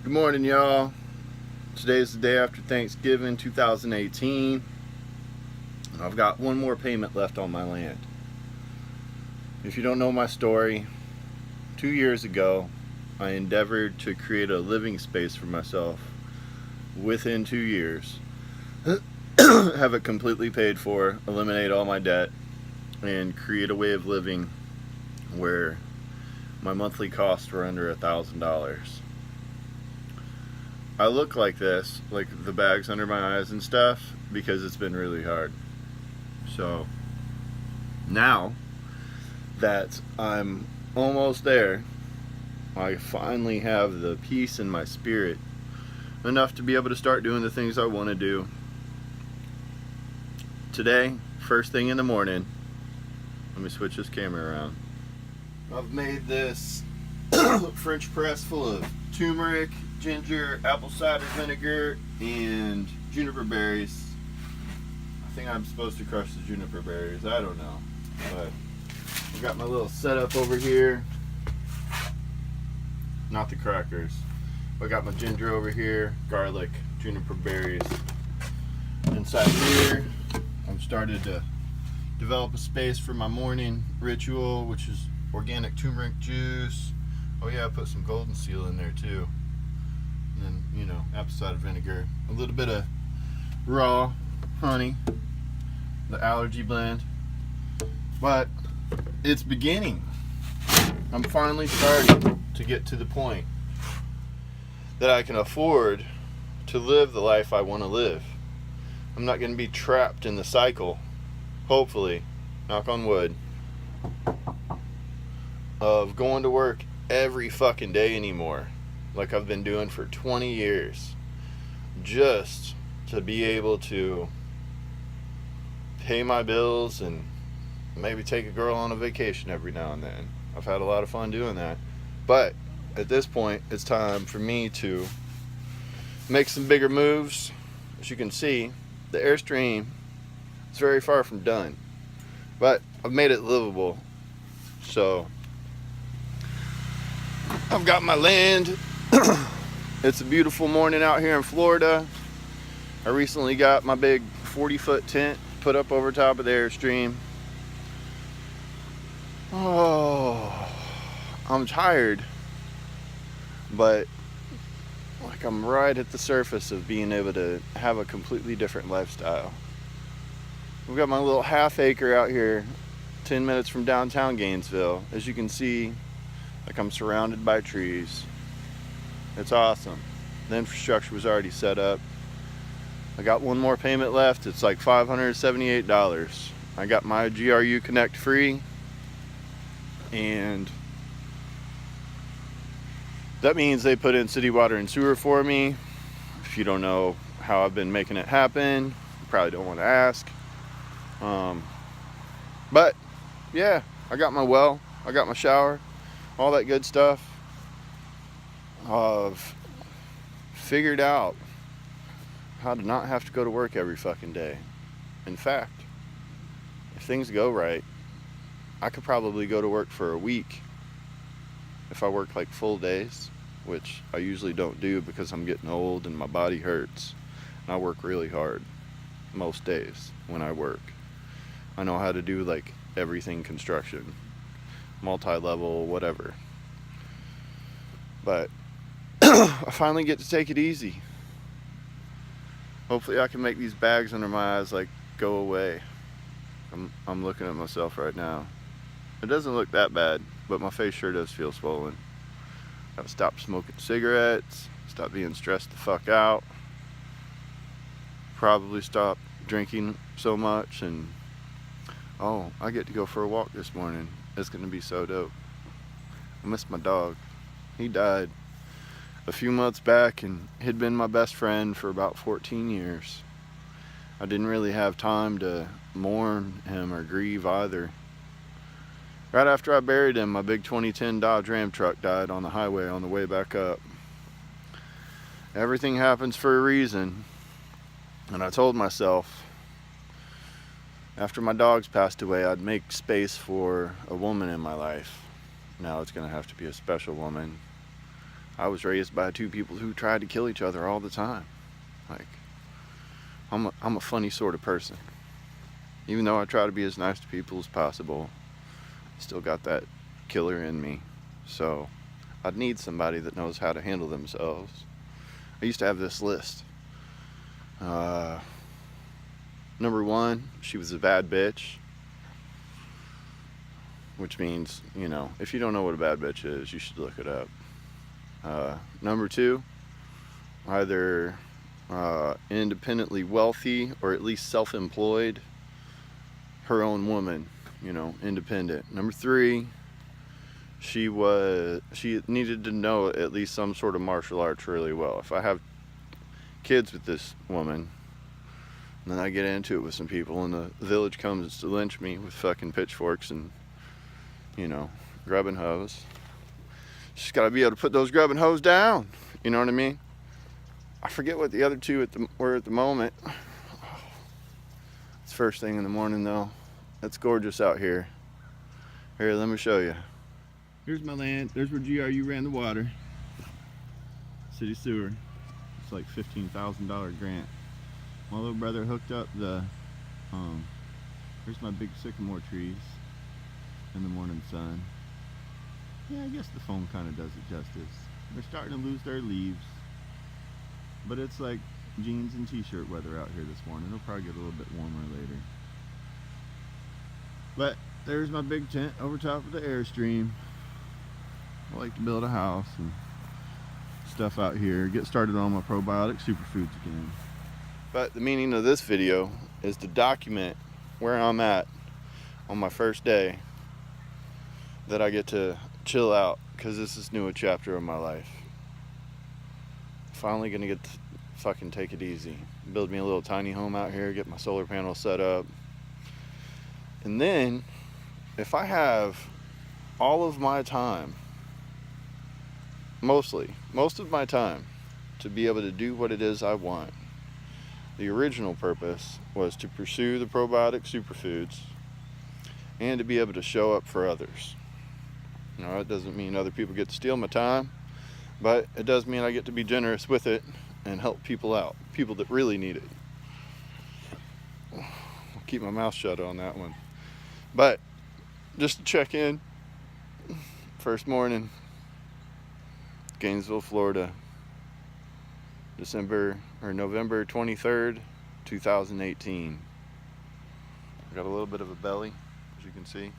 Good morning, y'all. Today's the day after Thanksgiving 2018. I've got one more payment left on my land. If you don't know my story, 2 years ago, I endeavored to create a living space for myself within 2 years, have it completely paid for, eliminate all my debt, and create a way of living where my monthly costs were under $1,000. I look like this, like the bags under my eyes and stuff, because it's been really hard. So now that I'm almost there, I finally have the peace in my spirit enough to be able to start doing the things I want to do. Today, first thing in the morning, let me switch this camera around. I've made this French press full of turmeric, ginger, apple cider vinegar, and juniper berries. I think I'm supposed to crush the juniper berries. I don't know. But I've got my little setup over here. Not the crackers. I got my ginger over here, garlic, juniper berries. Inside here, I've started to develop a space for my morning ritual, which is organic turmeric juice. Oh yeah, I put some golden seal in there too. And then, apple cider vinegar. A little bit of raw honey. The allergy blend. But it's beginning. I'm finally starting to get to the point that I can afford to live the life I want to live. I'm not going to be trapped in the cycle, hopefully, knock on wood, of going to work every fucking day anymore, like I've been doing for 20 years, just to be able to pay my bills and maybe take a girl on a vacation every now and then. I've had a lot of fun doing that, but at this point it's time for me to make some bigger moves. As you can see, the Airstream is very far from done, but I've made it livable. So I've got my land. It's a beautiful morning out here in Florida. I recently got my big 40-foot tent put up over top of the Airstream. Oh, I'm tired, but like I'm right at the surface of being able to have a completely different lifestyle. We've got my little half acre out here, 10 minutes from downtown Gainesville. As you can see, like I'm surrounded by trees. It's awesome. The infrastructure was already set up. I got one more payment left. It's like $578. I got my GRU Connect free, and that means they put in city water and sewer for me. If you don't know how I've been making it happen, you probably don't want to ask. But yeah, I got my well, I got my shower, all that good stuff. I've figured out how to not have to go to work every fucking day. In fact, if things go right, I could probably go to work for a week if I work like full days, which I usually don't do because I'm getting old and my body hurts. And I work really hard most days when I work. I know how to do like everything construction, multi-level, whatever. But I finally get to take it easy. Hopefully I can make these bags under my eyes like go away. I'm looking at myself right now. It doesn't look that bad, but my face sure does feel swollen. I've stopped smoking cigarettes, stopped being stressed the fuck out, probably stopped drinking so much, and I get to go for a walk this morning. It's gonna be so dope. I miss my dog. He died a few months back and had been my best friend for about 14 years. I didn't really have time to mourn him or grieve either. Right after I buried him, my big 2010 Dodge Ram truck died on the highway on the way back up. Everything happens for a reason. And I told myself, after my dogs passed away, I'd make space for a woman in my life. Now it's going to have to be a special woman. I was raised by two people who tried to kill each other all the time. Like, I'm a funny sort of person. Even though I try to be as nice to people as possible, I still got that killer in me. So I'd need somebody that knows how to handle themselves. I used to have this list. Number 1, she was a bad bitch. Which means, you know, if you don't know what a bad bitch is, you should look it up. Number 2, either independently wealthy or at least self-employed, her own woman, you know, independent. Number 3, she needed to know at least some sort of martial arts really well. If I have kids with this woman, and then I get into it with some people and the village comes to lynch me with fucking pitchforks and, you know, grubbing hoes, she's got to be able to put those grubbing hoes down. You know what I mean? I forget what the other two were at the moment. It's first thing in the morning though. It's gorgeous out here. Here, let me show you. Here's my land. There's where GRU ran the water. City sewer. It's like $15,000 grant. My little brother hooked up the, here's my big sycamore trees in the morning sun. Yeah, I guess the foam kind of does it justice. They're starting to lose their leaves. But it's like jeans and t-shirt weather out here this morning. It'll probably get a little bit warmer later. But there's my big tent over top of the Airstream. I like to build a house and stuff out here. Get started on my probiotic superfoods again. But the meaning of this video is to document where I'm at on my first day that I get to chill out, because this is new a chapter of my life. Finally gonna get to fucking take it easy. Build me a little tiny home out here, get my solar panel set up. And then, if I have all of my time, most of my time, to be able to do what it is I want. The original purpose was to pursue the probiotic superfoods and to be able to show up for others. You know, it doesn't mean other people get to steal my time, but it does mean I get to be generous with it and help people out, people that really need it. I'll keep my mouth shut on that one. But just to check in, first morning, Gainesville, Florida, November 23rd, 2018. I got a little bit of a belly, as you can see.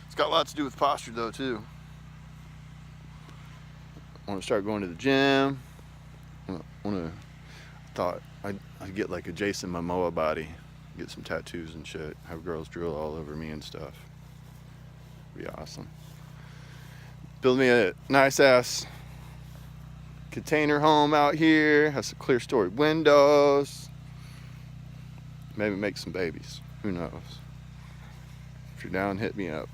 It's got lots to do with posture though too. I want to start going to the gym. Thought I'd get like a Jason Momoa body, get some tattoos and shit, have girls drill all over me and stuff. Be awesome. Build me a nice ass container home out here, has some clear story windows, maybe make some babies, who knows. If you're down, hit me up.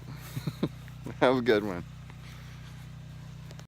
Have a good one.